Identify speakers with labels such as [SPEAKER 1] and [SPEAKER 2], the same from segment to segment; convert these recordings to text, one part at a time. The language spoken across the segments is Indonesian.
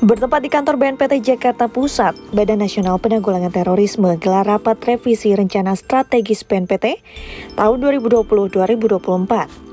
[SPEAKER 1] Bertempat di kantor BNPT Jakarta Pusat, Badan Nasional Penanggulangan Terorisme gelar rapat revisi rencana strategis BNPT tahun 2020-2024.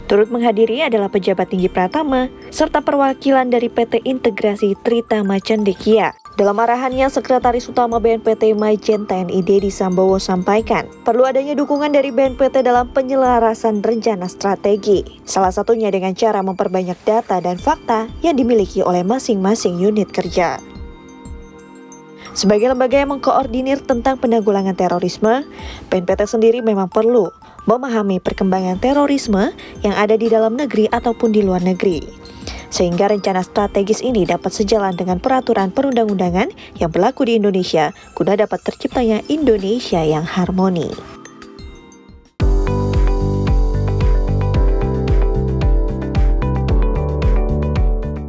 [SPEAKER 1] Turut menghadiri adalah pejabat tinggi Pratama, serta perwakilan dari PT Integrasi Tritama Cendekia. Dalam arahannya, Sekretaris Utama BNPT Maijen TNI Dedi Sambowo sampaikan, perlu adanya dukungan dari BNPT dalam penyelarasan rencana strategi. Salah satunya dengan cara memperbanyak data dan fakta yang dimiliki oleh masing-masing unit kerja. Sebagai lembaga yang mengkoordinir tentang penanggulangan terorisme, BNPT sendiri memang perlu memahami perkembangan terorisme yang ada di dalam negeri ataupun di luar negeri. Sehingga rencana strategis ini dapat sejalan dengan peraturan perundang-undangan yang berlaku di Indonesia, guna dapat terciptanya Indonesia yang harmoni.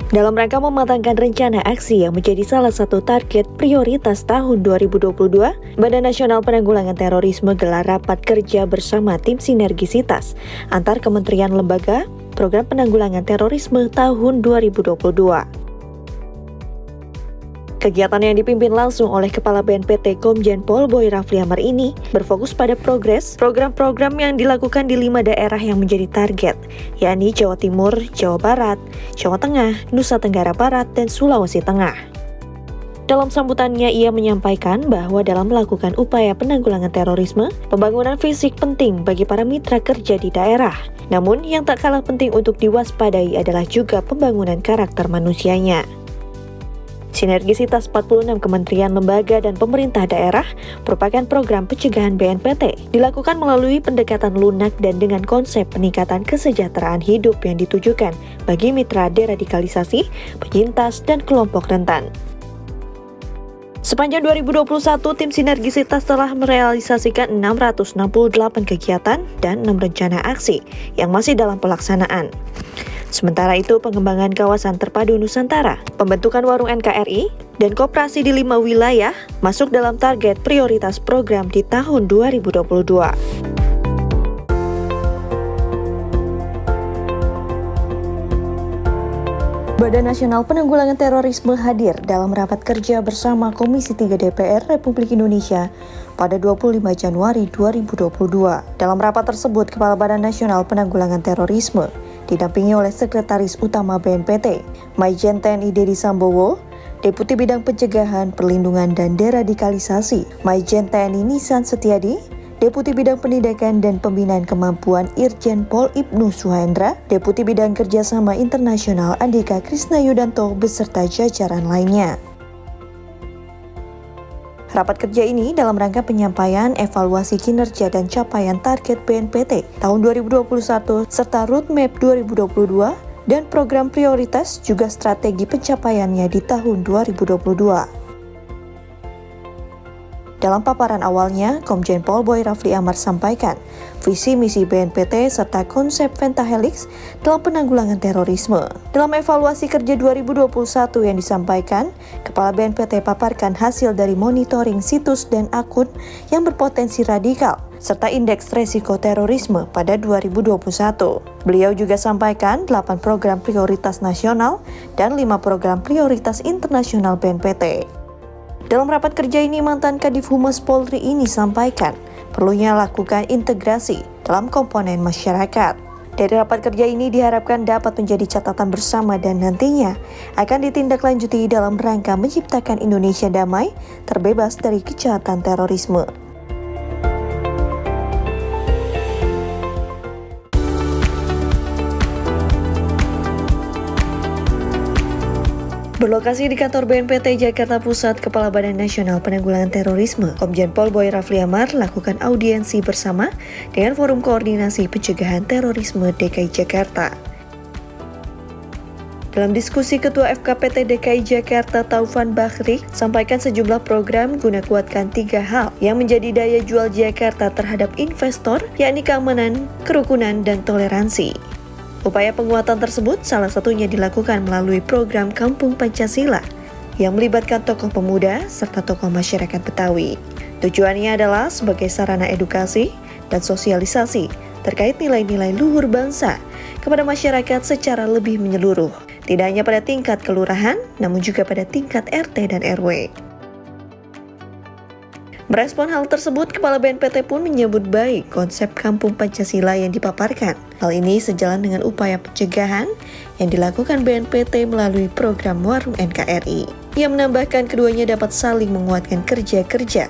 [SPEAKER 1] Dalam rangka mematangkan rencana aksi yang menjadi salah satu target prioritas tahun 2022, Badan Nasional Penanggulangan Terorisme gelar rapat kerja bersama tim sinergisitas antar kementerian lembaga Program Penanggulangan Terorisme tahun 2022. Kegiatan yang dipimpin langsung oleh Kepala BNPT Komjen Pol Boy Rafli Amar ini berfokus pada progres program-program yang dilakukan di 5 daerah yang menjadi target, yakni Jawa Timur, Jawa Barat, Jawa Tengah, Nusa Tenggara Barat, dan Sulawesi Tengah. Dalam sambutannya, ia menyampaikan bahwa dalam melakukan upaya penanggulangan terorisme, pembangunan fisik penting bagi para mitra kerja di daerah. Namun, yang tak kalah penting untuk diwaspadai adalah juga pembangunan karakter manusianya. Sinergisitas 46 kementerian, lembaga, dan pemerintah daerah merupakan program pencegahan BNPT. Dilakukan melalui pendekatan lunak dan dengan konsep peningkatan kesejahteraan hidup yang ditujukan bagi mitra deradikalisasi, penyintas, dan kelompok rentan. Sepanjang 2021, tim sinergisitas telah merealisasikan 668 kegiatan dan 6 rencana aksi yang masih dalam pelaksanaan. Sementara itu, pengembangan kawasan terpadu Nusantara, pembentukan warung NKRI, dan koperasi di 5 wilayah masuk dalam target prioritas program di tahun 2022. Badan Nasional Penanggulangan Terorisme hadir dalam rapat kerja bersama Komisi 3 DPR Republik Indonesia pada 25 Januari 2022. Dalam rapat tersebut, Kepala Badan Nasional Penanggulangan Terorisme didampingi oleh Sekretaris Utama BNPT, Maijen TNI Dedi Sambowo, Deputi Bidang Pencegahan, Perlindungan, dan Deradikalisasi, Maijen TNI Nisan Setiadi, Deputi Bidang Pendidikan dan Pembinaan Kemampuan Irjen Pol Ibnu Suhendra, Deputi Bidang Kerjasama Internasional Andika Krisnayudanto, beserta jajaran lainnya. Rapat kerja ini dalam rangka penyampaian evaluasi kinerja dan capaian target BNPT tahun 2021 serta roadmap 2022 dan program prioritas juga strategi pencapaiannya di tahun 2022. Dalam paparan awalnya, Komjen Pol Boy Rafli Amar sampaikan visi misi BNPT serta konsep pentahelix dalam penanggulangan terorisme. Dalam evaluasi kerja 2021 yang disampaikan, Kepala BNPT paparkan hasil dari monitoring situs dan akun yang berpotensi radikal serta indeks resiko terorisme pada 2021. Beliau juga sampaikan 8 program prioritas nasional dan 5 program prioritas internasional BNPT. Dalam rapat kerja ini, mantan Kadif Humas Polri ini sampaikan perlunya lakukan integrasi dalam komponen masyarakat. Dari rapat kerja ini diharapkan dapat menjadi catatan bersama dan nantinya akan ditindaklanjuti dalam rangka menciptakan Indonesia damai, terbebas dari kejahatan terorisme. Berlokasi di kantor BNPT Jakarta Pusat, Kepala Badan Nasional Penanggulangan Terorisme, Komjen Pol Boy Rafli Amar lakukan audiensi bersama dengan Forum Koordinasi Pencegahan Terorisme DKI Jakarta. Dalam diskusi, Ketua FKPT DKI Jakarta Taufan Bakri sampaikan sejumlah program guna kuatkan 3 hal yang menjadi daya jual Jakarta terhadap investor, yakni keamanan, kerukunan, dan toleransi. Upaya penguatan tersebut salah satunya dilakukan melalui program Kampung Pancasila yang melibatkan tokoh pemuda serta tokoh masyarakat Betawi. Tujuannya adalah sebagai sarana edukasi dan sosialisasi terkait nilai-nilai luhur bangsa kepada masyarakat secara lebih menyeluruh. tidak hanya pada tingkat kelurahan, namun juga pada tingkat RT dan RW. Merespon hal tersebut, Kepala BNPT pun menyambut baik konsep Kampung Pancasila yang dipaparkan. Hal ini sejalan dengan upaya pencegahan yang dilakukan BNPT melalui program Warung NKRI. Ia menambahkan keduanya dapat saling menguatkan kerja-kerja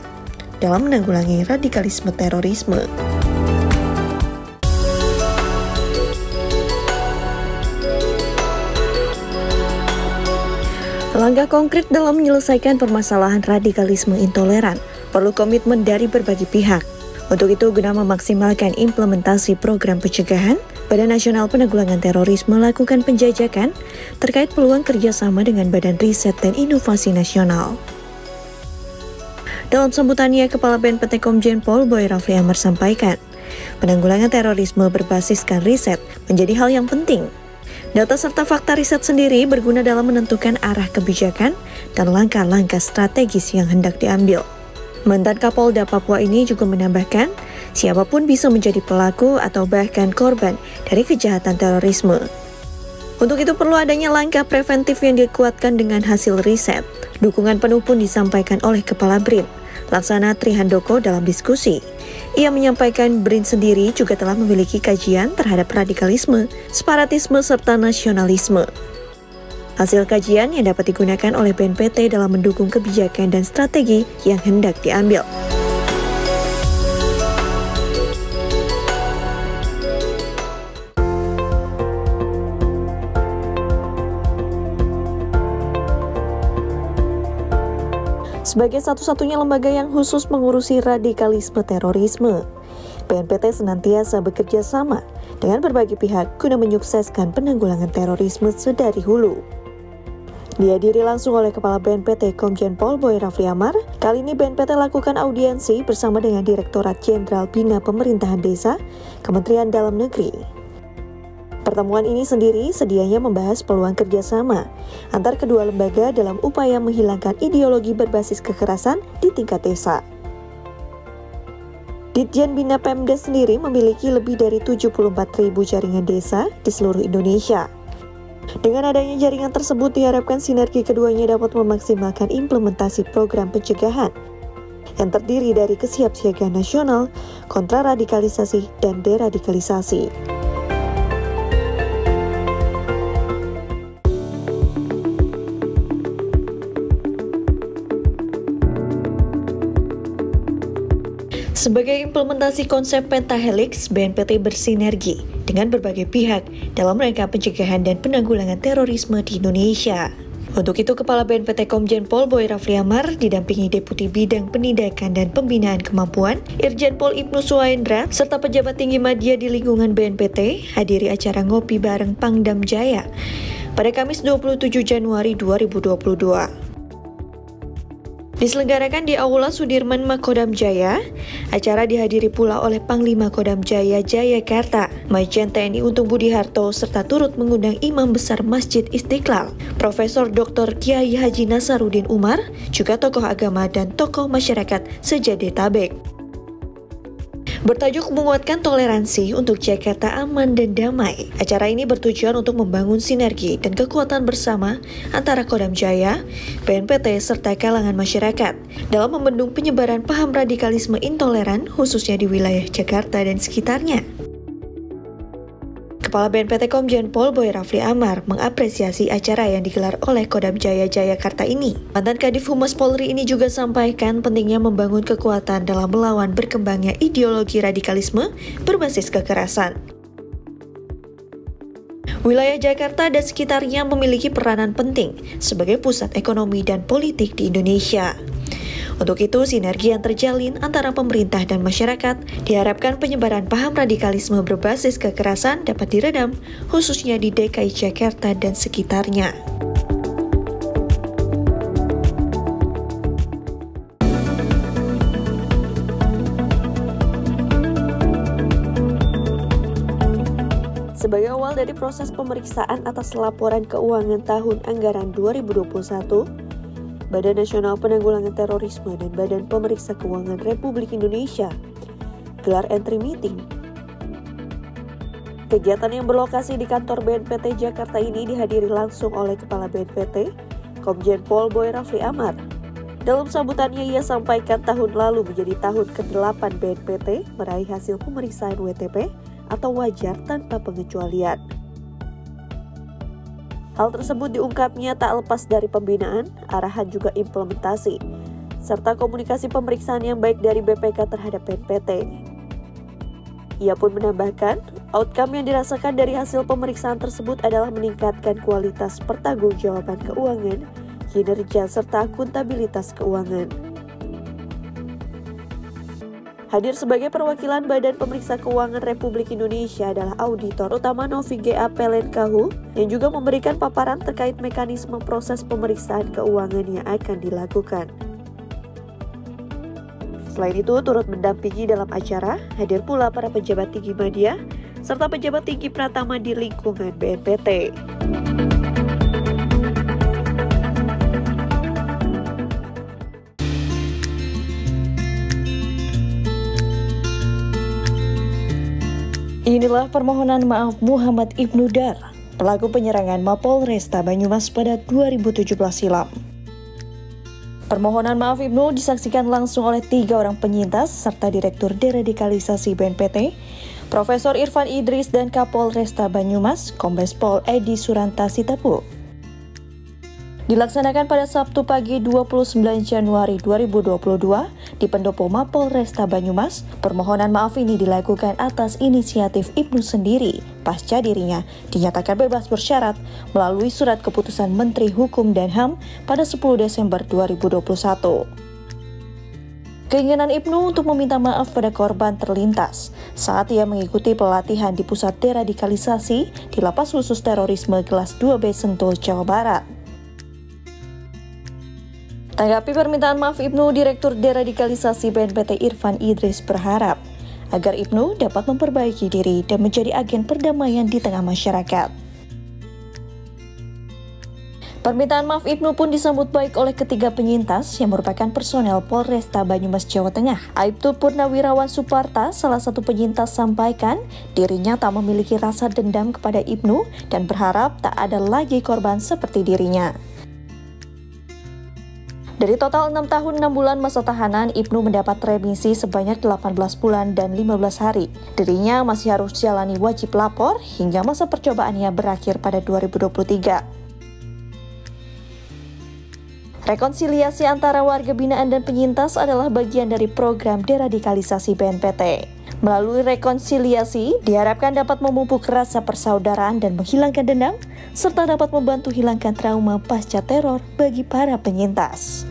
[SPEAKER 1] dalam menanggulangi radikalisme terorisme. Langkah konkret dalam menyelesaikan permasalahan radikalisme intoleran perlu komitmen dari berbagai pihak. Untuk itu, guna memaksimalkan implementasi program pencegahan, Badan Nasional Penanggulangan Terorisme melakukan penjajakan terkait peluang kerjasama dengan Badan Riset dan Inovasi Nasional. Dalam sambutannya, Kepala BNPT Komjen Pol Boy Rafli Amar sampaikan, penanggulangan terorisme berbasiskan riset menjadi hal yang penting. Data serta fakta riset sendiri berguna dalam menentukan arah kebijakan dan langkah-langkah strategis yang hendak diambil. Mantan Kapolda Papua ini juga menambahkan, siapapun bisa menjadi pelaku atau bahkan korban dari kejahatan terorisme. Untuk itu perlu adanya langkah preventif yang dikuatkan dengan hasil riset. Dukungan penuh pun disampaikan oleh Kepala BRIN, Laksana Trihandoko dalam diskusi. Ia menyampaikan BRIN sendiri juga telah memiliki kajian terhadap radikalisme, separatisme, serta nasionalisme. Hasil kajian yang dapat digunakan oleh BNPT dalam mendukung kebijakan dan strategi yang hendak diambil. Sebagai satu-satunya lembaga yang khusus mengurusi radikalisme terorisme, BNPT senantiasa bekerja sama dengan berbagai pihak guna menyukseskan penanggulangan terorisme sedari hulu. Dihadiri langsung oleh Kepala BNPT Komjen Pol Boy Rafli Amar, kali ini BNPT lakukan audiensi bersama dengan Direktorat Jenderal Bina Pemerintahan Desa, Kementerian Dalam Negeri. Pertemuan ini sendiri sedianya membahas peluang kerjasama antar kedua lembaga dalam upaya menghilangkan ideologi berbasis kekerasan di tingkat desa. Ditjen Bina Pemdes sendiri memiliki lebih dari 74.000 jaringan desa di seluruh Indonesia. Dengan adanya jaringan tersebut diharapkan sinergi keduanya dapat memaksimalkan implementasi program pencegahan yang terdiri dari kesiapsiagaan nasional, kontraradikalisasi, dan deradikalisasi. Sebagai implementasi konsep pentahelix, BNPT bersinergi dengan berbagai pihak dalam rangka pencegahan dan penanggulangan terorisme di Indonesia. Untuk itu, Kepala BNPT Komjen Pol Boy Rafli Amar didampingi Deputi Bidang Penindakan dan Pembinaan Kemampuan, Irjen Pol Ibnu Suwaendra, serta pejabat tinggi media di lingkungan BNPT hadiri acara ngopi bareng Pangdam Jaya pada Kamis 27 Januari 2022. Diselenggarakan di Aula Sudirman Makodam Jaya, acara dihadiri pula oleh Panglima Kodam Jaya Jayakarta, Majen TNI Untung Budi Harto, serta turut mengundang Imam Besar Masjid Istiqlal, Profesor Dr. Kiai Haji Nasaruddin Umar, juga tokoh agama dan tokoh masyarakat sejadetabek. Bertajuk menguatkan toleransi untuk Jakarta aman dan damai. Acara ini bertujuan untuk membangun sinergi dan kekuatan bersama antara Kodam Jaya, BNPT, serta kalangan masyarakat dalam membendung penyebaran paham radikalisme intoleran khususnya di wilayah Jakarta dan sekitarnya. Kepala BNPT Komjen Pol Boy Rafli Amar mengapresiasi acara yang digelar oleh Kodam Jaya Jayakarta ini. Mantan Kadif Humas Polri ini juga sampaikan pentingnya membangun kekuatan dalam melawan berkembangnya ideologi radikalisme berbasis kekerasan. Wilayah Jakarta dan sekitarnya memiliki peranan penting sebagai pusat ekonomi dan politik di Indonesia. Untuk itu, sinergi yang terjalin antara pemerintah dan masyarakat diharapkan penyebaran paham radikalisme berbasis kekerasan dapat diredam, khususnya di DKI Jakarta dan sekitarnya. Sebagai awal dari proses pemeriksaan atas laporan keuangan tahun anggaran 2021, Badan Nasional Penanggulangan Terorisme dan Badan Pemeriksa Keuangan Republik Indonesia gelar entry meeting. Kegiatan yang berlokasi di kantor BNPT Jakarta ini dihadiri langsung oleh Kepala BNPT, Komjen Pol Boy Rafli Amar. Dalam sambutannya ia sampaikan tahun lalu menjadi tahun ke-8 BNPT meraih hasil pemeriksaan WTP atau wajar tanpa pengecualian. Hal tersebut diungkapnya tak lepas dari pembinaan, arahan juga implementasi, serta komunikasi pemeriksaan yang baik dari BPK terhadap BNPT. Ia pun menambahkan, outcome yang dirasakan dari hasil pemeriksaan tersebut adalah meningkatkan kualitas pertanggungjawaban keuangan, kinerja, serta akuntabilitas keuangan. Hadir sebagai perwakilan Badan Pemeriksa Keuangan Republik Indonesia adalah Auditor Utama Novi G.A. Pelenkahu yang juga memberikan paparan terkait mekanisme proses pemeriksaan keuangan yang akan dilakukan. Selain itu, turut mendampingi dalam acara, hadir pula para pejabat tinggi media, serta pejabat tinggi pratama di lingkungan BNPT. Inilah permohonan maaf Muhammad Ibnu Dar, pelaku penyerangan Mapolresta Banyumas pada 2017 silam. Permohonan maaf Ibnu disaksikan langsung oleh 3 orang penyintas serta Direktur Deradikalisasi BNPT, Profesor Irfan Idris dan Kapolresta Banyumas, Kombes Pol Edi Suranta Sitapu. Dilaksanakan pada Sabtu pagi 29 Januari 2022 di Pendopo Mapolresta Banyumas. Permohonan maaf ini dilakukan atas inisiatif Ibnu sendiri pasca dirinya dinyatakan bebas bersyarat melalui surat keputusan Menteri Hukum dan HAM pada 10 Desember 2021. Keinginan Ibnu untuk meminta maaf pada korban terlintas saat ia mengikuti pelatihan di Pusat Deradikalisasi di Lapas Khusus Terorisme Kelas 2B Sentul, Jawa Barat. Tanggapi permintaan maaf Ibnu, Direktur Deradikalisasi BNPT Irfan Idris berharap agar Ibnu dapat memperbaiki diri dan menjadi agen perdamaian di tengah masyarakat. Permintaan maaf Ibnu pun disambut baik oleh ketiga penyintas yang merupakan personel Polresta Banyumas, Jawa Tengah. Aibtu Purnawirawan Suparta, salah satu penyintas, sampaikan dirinya tak memiliki rasa dendam kepada Ibnu dan berharap tak ada lagi korban seperti dirinya. Dari total 6 tahun 6 bulan masa tahanan, Ibnu mendapat remisi sebanyak 18 bulan dan 15 hari. Dirinya masih harus jalani wajib lapor hingga masa percobaannya berakhir pada 2023. Rekonsiliasi antara warga binaan dan penyintas adalah bagian dari program deradikalisasi BNPT. Melalui rekonsiliasi, diharapkan dapat memupuk rasa persaudaraan dan menghilangkan dendam, serta dapat membantu hilangkan trauma pasca teror bagi para penyintas.